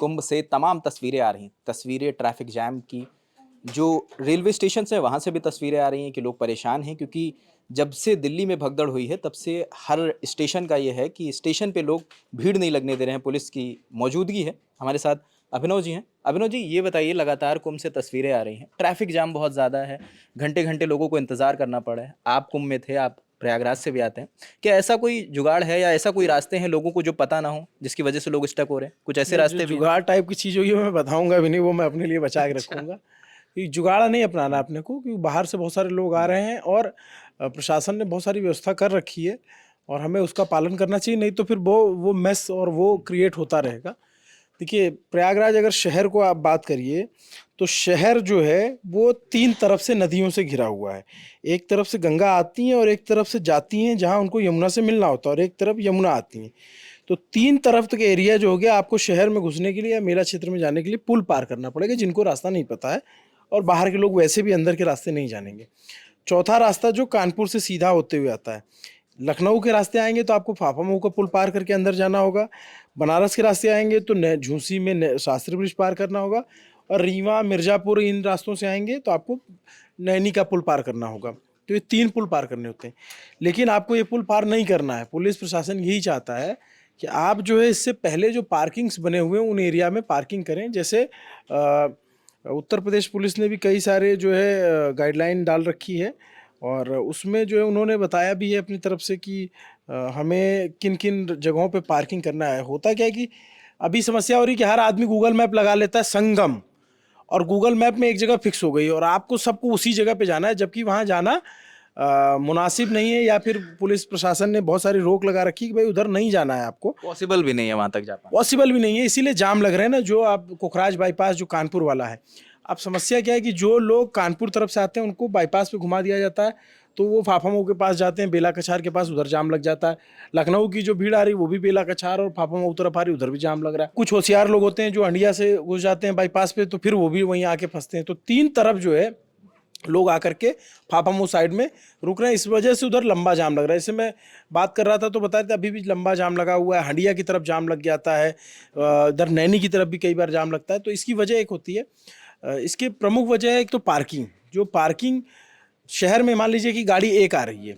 कुंभ से तमाम तस्वीरें आ रही हैं, तस्वीरें ट्रैफिक जैम की, जो रेलवे स्टेशन से वहाँ से भी तस्वीरें आ रही हैं कि लोग परेशान हैं क्योंकि जब से दिल्ली में भगदड़ हुई है तब से हर स्टेशन का ये है कि स्टेशन पे लोग भीड़ नहीं लगने दे रहे हैं, पुलिस की मौजूदगी है। हमारे साथ अभिनव जी हैं। अभिनव जी, ये बताइए, लगातार कुंभ से तस्वीरें आ रही हैं, ट्रैफिक जाम बहुत ज़्यादा है, घंटे-घंटे लोगों को इंतज़ार करना पड़ा है। आप कुंभ में थे, आप प्रयागराज से भी आते हैं। क्या ऐसा कोई जुगाड़ है या ऐसा कोई रास्ते हैं लोगों को जो पता ना हो, जिसकी वजह से लोग स्टक हो रहे हैं? कुछ ऐसे नहीं, जो रास्ते भी हैं? जुगाड़ टाइप की चीज़ होगी वो मैं बताऊँगा भी नहीं, वो मैं अपने लिए बचा के अच्छा। रखूँगा। कि जुगाड़ नहीं अपनाना हुँ, अपने को, क्योंकि बाहर से बहुत सारे लोग आ हुँ। रहे हैं और प्रशासन ने बहुत सारी व्यवस्था कर रखी है और हमें उसका पालन करना चाहिए, नहीं तो फिर वो मेस और वो क्रिएट होता रहेगा। देखिए, प्रयागराज अगर शहर को आप बात करिए, तो शहर जो है वो 3 तरफ से नदियों से घिरा हुआ है। एक तरफ से गंगा आती हैं और एक तरफ से जाती हैं जहाँ उनको यमुना से मिलना होता है, और एक तरफ यमुना आती हैं। तो 3 तरफ तक एरिया जो हो गया, आपको शहर में घुसने के लिए या मेला क्षेत्र में जाने के लिए पुल पार करना पड़ेगा, जिनको रास्ता नहीं पता है, और बाहर के लोग वैसे भी अंदर के रास्ते नहीं जानेंगे। चौथा रास्ता जो कानपुर से सीधा होते हुए आता है, लखनऊ के रास्ते आएंगे तो आपको फाफामऊ का पुल पार करके अंदर जाना होगा। बनारस के रास्ते आएंगे तो झूंसी में शास्त्री ब्रिज पार करना होगा, और रीवा मिर्जापुर इन रास्तों से आएंगे तो आपको नैनी का पुल पार करना होगा। तो ये 3 पुल पार करने होते हैं, लेकिन आपको ये पुल पार नहीं करना है। पुलिस प्रशासन यही चाहता है कि आप जो है इससे पहले जो पार्किंग्स बने हुए हैं उन एरिया में पार्किंग करें। जैसे उत्तर प्रदेश पुलिस ने भी कई सारे जो है गाइडलाइन डाल रखी है, और उसमें जो है उन्होंने बताया भी है अपनी तरफ से कि हमें किन किन जगहों पे पार्किंग करना है। होता क्या है कि अभी समस्या हो रही है कि हर आदमी गूगल मैप लगा लेता है संगम, और गूगल मैप में एक जगह फिक्स हो गई और आपको सबको उसी जगह पे जाना है, जबकि वहाँ जाना मुनासिब नहीं है, या फिर पुलिस प्रशासन ने बहुत सारी रोक लगा रखी कि भाई उधर नहीं जाना है आपको। पॉसिबल भी नहीं है वहाँ तक जा पाना। पॉसिबल भी नहीं है, इसीलिए जाम लग रहे हैं ना। जो आप कोखराज बाईपास जो कानपुर वाला है, अब समस्या क्या है कि जो लोग कानपुर तरफ से आते हैं उनको बाईपास पे घुमा दिया जाता है, तो वो फाफामऊ के पास जाते हैं, बेला कछार के पास, उधर जाम लग जाता है। लखनऊ की जो भीड़ आ रही है वो भी बेला कछार और फाफामऊ तरफ आ रही है, उधर भी जाम लग रहा है। कुछ होशियार लोग होते हैं जो हंडिया से घुस जाते हैं बाईपास पे, तो फिर वो भी वहीं आके फंसते हैं। तो 3 तरफ जो है लोग आकर के फाफामऊ साइड में रुक रहे हैं, इस वजह से उधर लंबा जाम लग रहा है। जैसे मैं बात कर रहा था तो बता रहे थे अभी भी लंबा जाम लगा हुआ है, हंडिया की तरफ जाम लग जाता है, इधर नैनी की तरफ भी कई बार जाम लगता है। तो इसकी वजह एक होती है, इसकी प्रमुख वजह है एक तो पार्किंग। जो पार्किंग शहर में, मान लीजिए कि गाड़ी एक आ रही है,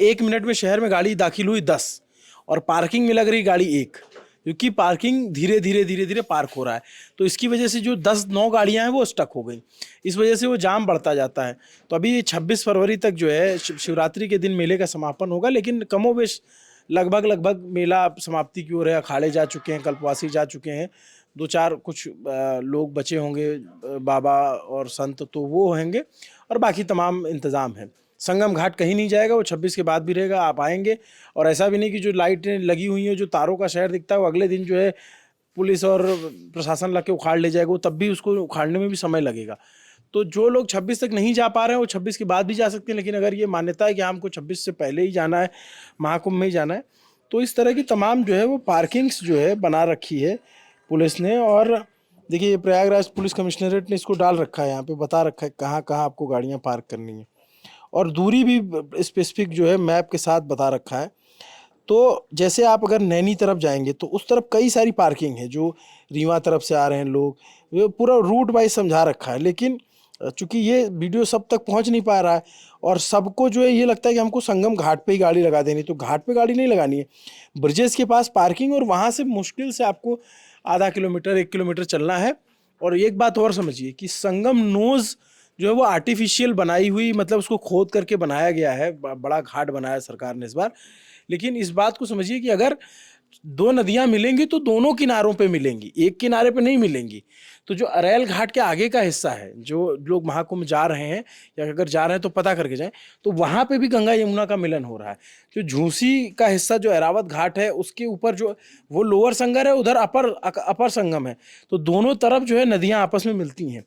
1 मिनट में शहर में गाड़ी दाखिल हुई 10, और पार्किंग में लग रही गाड़ी 1, क्योंकि पार्किंग धीरे धीरे धीरे धीरे पार्क हो रहा है। तो इसकी वजह से जो 10-9 गाड़ियां हैं वो स्टक हो गई, इस वजह से वो जाम बढ़ता जाता है। तो अभी 26 फरवरी तक जो है शिवरात्रि के दिन मेले का समापन होगा, लेकिन कमोबेश लगभग लगभग मेला समाप्ति की ओर है। अखाड़े जा चुके हैं, कल्पवासी जा चुके हैं, 2-4 कुछ लोग बचे होंगे, बाबा और संत, तो वो होंगे, और बाकी तमाम इंतज़ाम है। संगम घाट कहीं नहीं जाएगा, वो 26 के बाद भी रहेगा, आप आएंगे। और ऐसा भी नहीं कि जो लाइटें लगी हुई हैं, जो तारों का शहर दिखता है, वो अगले दिन जो है पुलिस और प्रशासन लग के उखाड़ ले जाएगा, वो तब भी उसको उखाड़ने में भी समय लगेगा। तो जो लोग 26 तक नहीं जा पा रहे हैं वो 26 के बाद भी जा सकते हैं, लेकिन अगर ये मान्यता है कि हमको 26 से पहले ही जाना है, महाकुंभ में ही जाना है, तो इस तरह की तमाम जो है वो पार्किंग्स जो है बना रखी है पुलिस ने। और देखिए, प्रयागराज पुलिस कमिश्नरेट ने इसको डाल रखा है, यहाँ पे बता रखा है कहाँ कहाँ आपको गाड़ियाँ पार्क करनी है, और दूरी भी स्पेसिफिक जो है मैप के साथ बता रखा है। तो जैसे आप अगर नैनी तरफ जाएंगे तो उस तरफ कई सारी पार्किंग है, जो रीवा तरफ से आ रहे हैं लोग, ये पूरा रूट वाइज समझा रखा है। लेकिन चूंकि ये वीडियो सब तक पहुंच नहीं पा रहा है, और सबको जो है ये लगता है कि हमको संगम घाट पे ही गाड़ी लगा देनी, तो घाट पे गाड़ी नहीं लगानी है, ब्रिजेस के पास पार्किंग, और वहाँ से मुश्किल से आपको आधा किलोमीटर 1 किलोमीटर चलना है। और एक बात और समझिए कि संगम नोज जो है वो आर्टिफिशियल बनाई हुई, मतलब उसको खोद करके बनाया गया है, बड़ा घाट बनाया है सरकार ने इस बार। लेकिन इस बात को समझिए कि अगर 2 नदियां मिलेंगी तो दोनों किनारों पे मिलेंगी, एक किनारे पे नहीं मिलेंगी। तो जो अरैल घाट के आगे का हिस्सा है, जो लोग महाकुंभ जा रहे हैं या अगर जा रहे हैं तो पता करके जाएं, तो वहां पे भी गंगा यमुना का मिलन हो रहा है। जो झूसी का हिस्सा जो ऐरावत घाट है उसके ऊपर जो वो लोअर संगर है, उधर अपर संगम है, तो दोनों तरफ जो है नदियां आपस में मिलती हैं।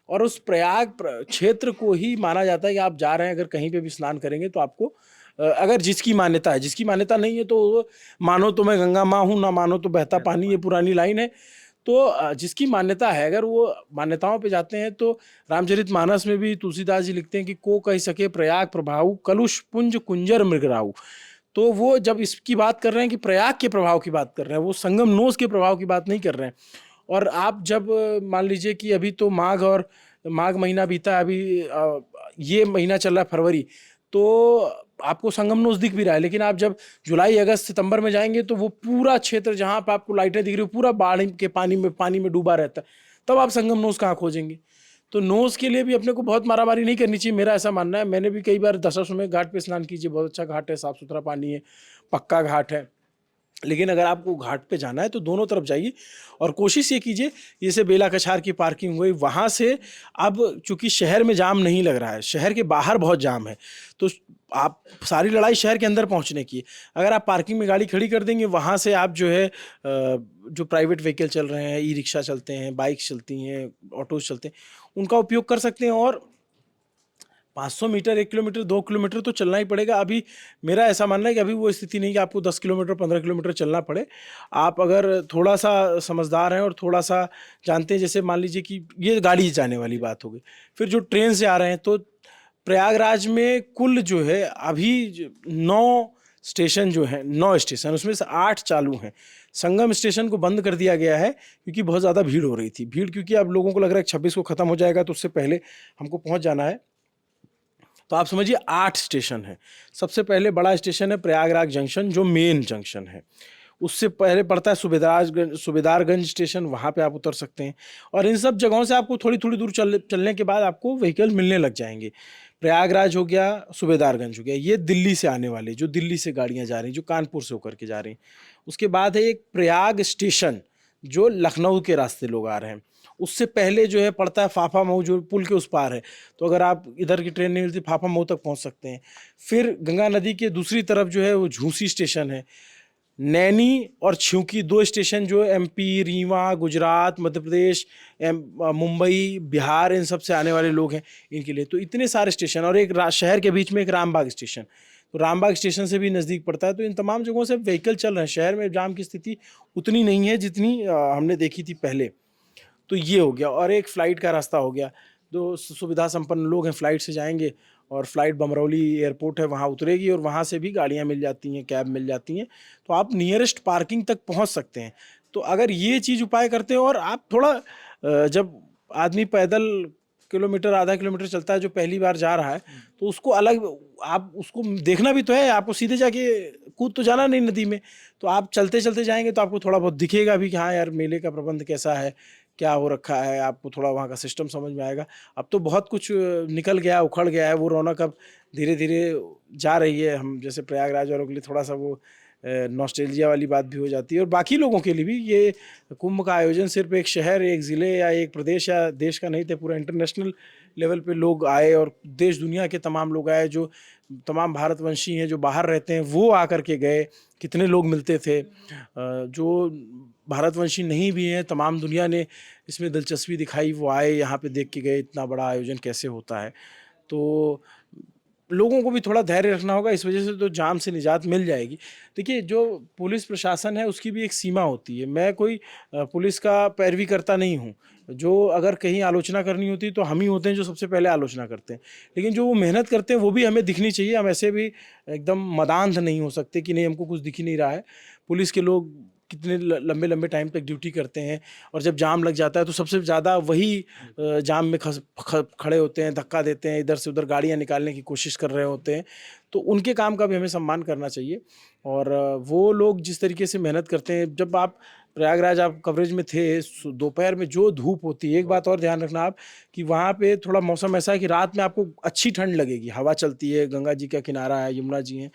और उस प्रयाग क्षेत्र को ही माना जाता है कि आप जा रहे हैं, अगर कहीं पे भी स्नान करेंगे तो आपको अगर जिसकी मान्यता है, जिसकी मान्यता नहीं है तो मानो तो मैं गंगा माँ हूँ, ना मानो तो बहता पानी, ये पुरानी लाइन है। तो जिसकी मान्यता है, अगर वो मान्यताओं पे जाते हैं, तो रामचरितमानस में भी तुलसीदास जी लिखते हैं कि को कह सके प्रयाग प्रभाव कलुष पुंज कुंजर मृगराऊ। तो वो जब इसकी बात कर रहे हैं कि प्रयाग के प्रभाव की बात कर रहे हैं, वो संगम नोस के प्रभाव की बात नहीं कर रहे हैं। और आप जब मान लीजिए कि अभी तो माघ महीना बीता, अभी ये महीना चल रहा है फरवरी, तो आपको संगम नोस दिख भी रहा है, लेकिन आप जब जुलाई अगस्त सितंबर में जाएंगे तो वो पूरा क्षेत्र जहां पर आपको लाइटें दिख रही हो पूरा बाढ़ के पानी में डूबा रहता है, तब आप संगम नोस कहाँ खोजेंगे। तो नोस के लिए भी अपने को बहुत मारामारी नहीं करनी चाहिए, मेरा ऐसा मानना है। मैंने भी कई बार दशाश्वमेध घाट पे स्नान कीजिए, बहुत अच्छा घाट है, साफ सुथरा पानी है, पक्का घाट है। लेकिन अगर आपको घाट पे जाना है तो दोनों तरफ जाइए और कोशिश ये कीजिए, जैसे बेला कछार की पार्किंग हुई वहाँ से, अब चूंकि शहर में जाम नहीं लग रहा है, शहर के बाहर बहुत जाम है, तो आप सारी लड़ाई शहर के अंदर पहुंचने की है। अगर आप पार्किंग में गाड़ी खड़ी कर देंगे, वहाँ से आप जो है जो प्राइवेट व्हीकल चल रहे हैं, ई रिक्शा चलते हैं, बाइक चलती हैं, ऑटोज चलते हैं, उनका उपयोग कर सकते हैं। और 500 मीटर, 1 किलोमीटर, 2 किलोमीटर तो चलना ही पड़ेगा। अभी मेरा ऐसा मानना है कि अभी वो स्थिति नहीं कि आपको 10 किलोमीटर, 15 किलोमीटर चलना पड़े। आप अगर थोड़ा सा समझदार हैं और थोड़ा सा जानते हैं, जैसे मान लीजिए कि ये गाड़ी जाने वाली बात हो गई, फिर जो ट्रेन से आ रहे हैं, तो प्रयागराज में कुल जो है अभी 9 स्टेशन जो हैं, 9 स्टेशन, उसमें से 8 चालू हैं। संगम स्टेशन को बंद कर दिया गया है क्योंकि बहुत ज़्यादा भीड़ हो रही थी। भीड़ क्योंकि अब लोगों को लग रहा है कि 26 को ख़त्म हो जाएगा, तो उससे पहले हमको पहुंच जाना है। तो आप समझिए 8 स्टेशन है। सबसे पहले बड़ा स्टेशन है प्रयागराज जंक्शन, जो मेन जंक्शन है। उससे पहले पड़ता है सुबेदारगंज स्टेशन, वहाँ पे आप उतर सकते हैं। और इन सब जगहों से आपको थोड़ी थोड़ी दूर चलने के बाद आपको व्हीकल मिलने लग जाएंगे। प्रयागराज हो गया, सुबेदारगंज हो गया, ये दिल्ली से आने वाले, जो दिल्ली से गाड़ियाँ जा रही हैं, जो कानपुर से होकर के जा रही हैं। उसके बाद है एक प्रयाग स्टेशन, जो लखनऊ के रास्ते लोग आ रहे हैं। उससे पहले जो है पड़ता है फाफा मऊ, जो पुल के उस पार है। तो अगर आप इधर की ट्रेन नहीं मिलती, फाफा मऊ तक पहुंच सकते हैं। फिर गंगा नदी के दूसरी तरफ जो है वो झूसी स्टेशन है। नैनी और छिंकी 2 स्टेशन जो एमपी, रीवा, गुजरात, मध्य प्रदेश, मुंबई, बिहार, इन सब से आने वाले लोग हैं, इनके लिए तो इतने सारे स्टेशन। और एक शहर के बीच में एक रामबाग स्टेशन, तो रामबाग स्टेशन से भी नज़दीक पड़ता है। तो इन तमाम जगहों से व्हीकल चल रहे हैं। शहर में जाम की स्थिति उतनी नहीं है जितनी हमने देखी थी पहले। तो ये हो गया। और एक फ़्लाइट का रास्ता हो गया। जो सुविधा संपन्न लोग हैं फ़्लाइट से जाएंगे, और फ़्लाइट बमरौली एयरपोर्ट है वहाँ उतरेगी, और वहाँ से भी गाड़ियाँ मिल जाती हैं, कैब मिल जाती हैं, तो आप नियरेस्ट पार्किंग तक पहुँच सकते हैं। तो अगर ये चीज़ उपाय करते हैं, और आप थोड़ा जब आदमी पैदल किलोमीटर, आधा किलोमीटर चलता है जो पहली बार जा रहा है, तो उसको अलग, आप उसको देखना भी तो है, आपको सीधे जाके कूद तो जाना नहीं नदी में। तो आप चलते चलते जाएंगे तो आपको थोड़ा बहुत दिखेगा भी कि हाँ यार, मेले का प्रबंध कैसा है, क्या हो रखा है, आपको थोड़ा वहाँ का सिस्टम समझ में आएगा। अब तो बहुत कुछ निकल गया, उखड़ गया है, वो रौनक अब धीरे धीरे जा रही है। हम जैसे प्रयागराज वालों के लिए थोड़ा सा वो नॉस्टैल्जिया वाली बात भी हो जाती है, और बाकी लोगों के लिए भी। ये कुंभ का आयोजन सिर्फ एक शहर, एक ज़िले या एक प्रदेश या देश का नहीं थे, पूरा इंटरनेशनल लेवल पे लोग आए, और देश दुनिया के तमाम लोग आए। जो तमाम भारतवंशी हैं जो बाहर रहते हैं, वो आकर के गए। कितने लोग मिलते थे। जो भारतवंशी नहीं भी हैं, तमाम दुनिया ने इसमें दिलचस्पी दिखाई, वो आए, यहाँ पे देख के गए इतना बड़ा आयोजन कैसे होता है। तो लोगों को भी थोड़ा धैर्य रखना होगा, इस वजह से तो जाम से निजात मिल जाएगी। देखिए, जो पुलिस प्रशासन है उसकी भी एक सीमा होती है। मैं कोई पुलिस का पैरवी करता नहीं हूँ। जो अगर कहीं आलोचना करनी होती है तो हम ही होते हैं जो सबसे पहले आलोचना करते हैं। लेकिन जो वो मेहनत करते हैं वो भी हमें दिखनी चाहिए। हम ऐसे भी एकदम मदांध नहीं हो सकते कि नहीं, हमको कुछ दिख ही नहीं रहा है। पुलिस के लोग कितने लंबे लंबे टाइम तक ड्यूटी करते हैं, और जब जाम लग जाता है तो सबसे ज़्यादा वही जाम में खड़े होते हैं, धक्का देते हैं, इधर से उधर गाड़ियाँ निकालने की कोशिश कर रहे होते हैं। तो उनके काम का भी हमें सम्मान करना चाहिए। और वो लोग जिस तरीके से मेहनत करते हैं, जब आप प्रयागराज आप कवरेज में थे, दोपहर में जो धूप होती है, एक बात और ध्यान रखना आप कि वहाँ पे थोड़ा मौसम ऐसा है कि रात में आपको अच्छी ठंड लगेगी, हवा चलती है, गंगा जी का किनारा है, यमुना जी हैं,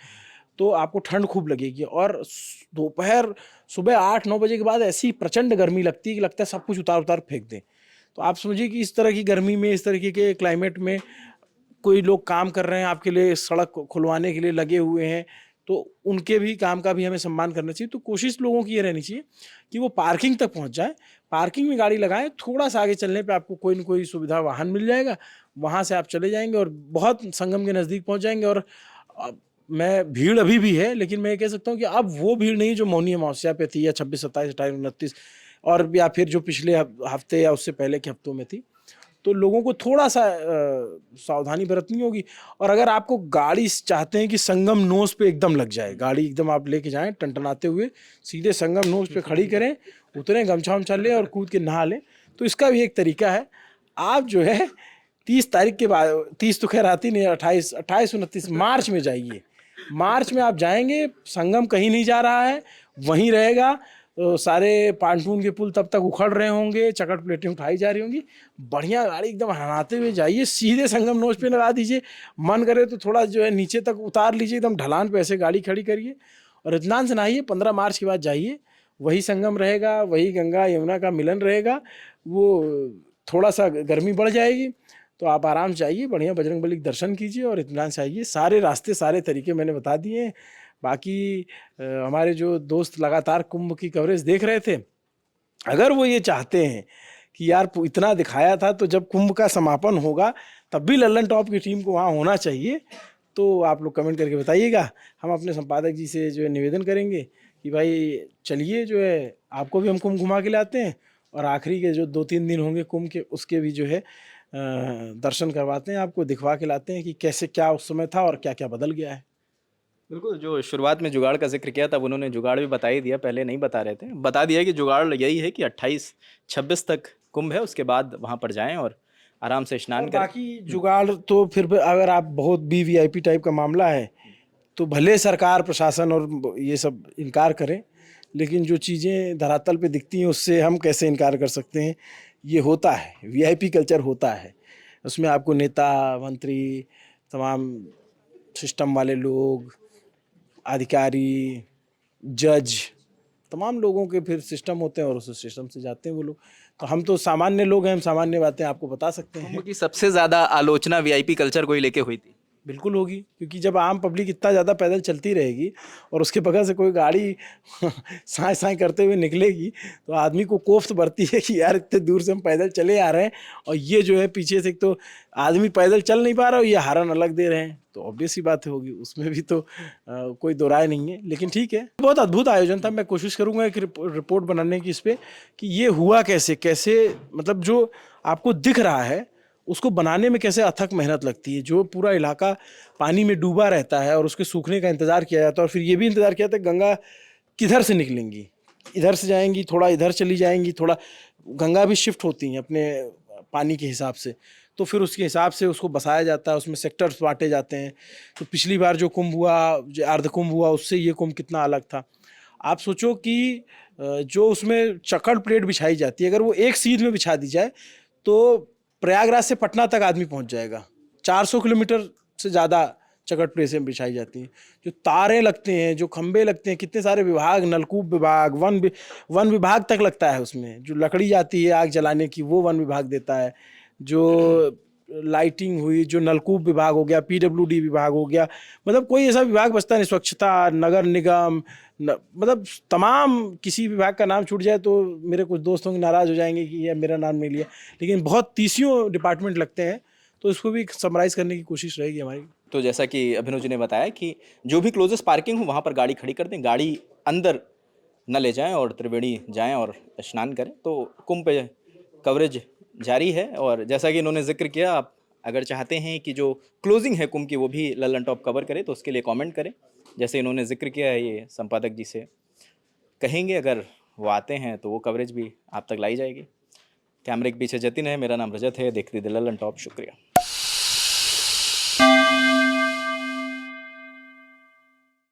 तो आपको ठंड खूब लगेगी। और दोपहर सुबह 8-9 बजे के बाद ऐसी प्रचंड गर्मी लगती है कि लगता है सब कुछ उतार उतार फेंक दें। तो आप समझिए कि इस तरह की गर्मी में, इस तरीके के क्लाइमेट में कोई लोग काम कर रहे हैं, आपके लिए सड़क खुलवाने के लिए लगे हुए हैं, तो उनके भी काम का भी हमें सम्मान करना चाहिए। तो कोशिश लोगों की ये रहनी चाहिए कि वो पार्किंग तक पहुंच जाए, पार्किंग में गाड़ी लगाएं, थोड़ा सा आगे चलने पे आपको कोई न कोई सुविधा वाहन मिल जाएगा, वहाँ से आप चले जाएंगे और बहुत संगम के नज़दीक पहुँच जाएंगे। और मैं भीड़ अभी भी है, लेकिन मैं ये कह सकता हूँ कि अब वो भीड़ नहीं जो मौनी अमावस्या पे थी, या 26, 27, 28, 29, और या फिर जो पिछले हफ्ते या उससे पहले के हफ्तों में थी। तो लोगों को थोड़ा सा सावधानी बरतनी होगी। और अगर आपको गाड़ी चाहते हैं कि संगम नोस पे एकदम लग जाए, गाड़ी एकदम आप लेके जाएं टनटनाते हुए, सीधे संगम नोस पे खड़ी करें, उतरें, गमछा वमछा लें और कूद के नहा लें। तो इसका भी एक तरीका है। आप जो है 30 तारीख के बाद, 30 तो खैर आती नहीं, 28, 29 मार्च में जाइए। मार्च में आप जाएंगे, संगम कहीं नहीं जा रहा है, वहीं रहेगा। तो सारे पानटून के पुल तब तक उखड़ रहे होंगे, चकट प्लेटें उठाई जा रही होंगी। बढ़िया गाड़ी एकदम हनाते हुए जाइए, सीधे संगम नोच पे लगा दीजिए। मन करे तो थोड़ा जो है नीचे तक उतार लीजिए, एकदम ढलान पे ऐसे गाड़ी खड़ी करिए और इत्मीनान से नहाइए। 15 मार्च के बाद जाइए, वही संगम रहेगा, वही गंगा यमुना का मिलन रहेगा। वो थोड़ा सा गर्मी बढ़ जाएगी तो आप आराम से जाइए, बढ़िया बजरंगबली के दर्शन कीजिए और इत्मीनान से आइए। सारे रास्ते, सारे तरीके मैंने बता दिए हैं। बाकी हमारे जो दोस्त लगातार कुंभ की कवरेज देख रहे थे, अगर वो ये चाहते हैं कि यार इतना दिखाया था तो जब कुंभ का समापन होगा तब भी लल्लन टॉप की टीम को वहाँ होना चाहिए, तो आप लोग कमेंट करके बताइएगा। हम अपने संपादक जी से जो है निवेदन करेंगे कि भाई चलिए, जो है आपको भी हम कुंभ घुमा के लाते हैं और आखिरी के जो 2-3 दिन होंगे कुंभ के, उसके भी जो है दर्शन करवाते हैं, आपको दिखवा के लाते हैं कि कैसे क्या उस समय था और क्या क्या बदल गया है। बिल्कुल, जो शुरुआत में जुगाड़ का ज़िक्र किया तब उन्होंने जुगाड़ भी बता ही दिया, पहले नहीं बता रहे थे। बता दिया कि जुगाड़ यही है कि 28-26 तक कुंभ है, उसके बाद वहाँ पर जाएँ और आराम से स्नान और करें। बाकी जुगाड़ तो फिर भी अगर आप बहुत वीवीआईपी टाइप का मामला है तो भले सरकार प्रशासन और ये सब इनकार करें, लेकिन जो चीज़ें धरातल पे दिखती हैं उससे हम कैसे इनकार कर सकते हैं। ये होता है, वीआईपी कल्चर होता है। उसमें आपको नेता, मंत्री, तमाम सिस्टम वाले लोग, अधिकारी, जज, तमाम लोगों के फिर सिस्टम होते हैं और उस सिस्टम से जाते हैं वो लोग। तो हम तो सामान्य लोग हैं, हम सामान्य बातें आपको बता सकते हैं। कुंभ की सबसे ज़्यादा आलोचना वीआईपी कल्चर को ही लेके हुई थी। बिल्कुल होगी, क्योंकि जब आम पब्लिक इतना ज़्यादा पैदल चलती रहेगी और उसके बगल से कोई गाड़ी साए साए करते हुए निकलेगी तो आदमी को कोफ्त बढ़ती है कि यार इतने दूर से हम पैदल चले आ रहे हैं और ये जो है पीछे से, एक तो आदमी पैदल चल नहीं पा रहा और ये हारन अलग दे रहे हैं, तो ऑब्वियस ही बात होगी, उसमें भी तो कोई दो राय नहीं है। लेकिन ठीक है, बहुत अद्भुत आयोजन था। मैं कोशिश करूँगा एक रिपोर्ट बनाने की इस पर कि ये हुआ कैसे कैसे, मतलब जो आपको दिख रहा है उसको बनाने में कैसे अथक मेहनत लगती है। जो पूरा इलाका पानी में डूबा रहता है और उसके सूखने का इंतज़ार किया जाता है, और फिर ये भी इंतज़ार किया जाता है गंगा किधर से निकलेंगी, इधर से जाएंगी, थोड़ा इधर चली जाएंगी, थोड़ा गंगा भी शिफ्ट होती हैं अपने पानी के हिसाब से, तो फिर उसके हिसाब से उसको बसाया जाता है, उसमें सेक्टर्स बांटे जाते हैं। तो पिछली बार जो कुंभ हुआ, जो अर्ध कुंभ हुआ, उससे ये कुंभ कितना अलग था। आप सोचो कि जो उसमें चकड़ प्लेट बिछाई जाती है, अगर वो एक सीध में बिछा दी जाए तो प्रयागराज से पटना तक आदमी पहुंच जाएगा। 400 किलोमीटर से ज़्यादा चकड़ प्लेटें बिछाई जाती हैं। जो तारे लगते हैं, जो खंबे लगते हैं, कितने सारे विभाग, नलकूप विभाग, वन विभाग तक लगता है उसमें। जो लकड़ी जाती है आग जलाने की, वो वन विभाग देता है। जो लाइटिंग हुई, जो नलकूप विभाग हो गया, पीडब्ल्यूडी विभाग हो गया, मतलब कोई ऐसा विभाग बचता नहीं, स्वच्छता, नगर निगम, मतलब तमाम, किसी विभाग का नाम छूट जाए तो मेरे कुछ दोस्तों की नाराज़ हो जाएंगे कि यार मेरा नाम नहीं लिया, लेकिन बहुत 30 डिपार्टमेंट लगते हैं, तो इसको भी समराइज़ करने की कोशिश रहेगी हमारी। तो जैसा कि अभिनव जी ने बताया कि जो भी क्लोजेस्ट पार्किंग हो वहाँ पर गाड़ी खड़ी कर दें, गाड़ी अंदर न ले जाएं और त्रिवेणी जाएं और स्नान करें। तो कुंभ पे कवरेज जारी है और जैसा कि इन्होंने जिक्र किया, आप अगर चाहते हैं कि जो क्लोजिंग है कुंभ की वो भी लल्लन टॉप कवर करे तो उसके लिए कमेंट करें। जैसे इन्होंने जिक्र किया है, ये संपादक जी से कहेंगे, अगर वो आते हैं तो वो कवरेज भी आप तक लाई जाएगी। कैमरे के पीछे जतिन है, मेरा नाम रजत है, देखते रहिए लल्लन टॉप। शुक्रिया।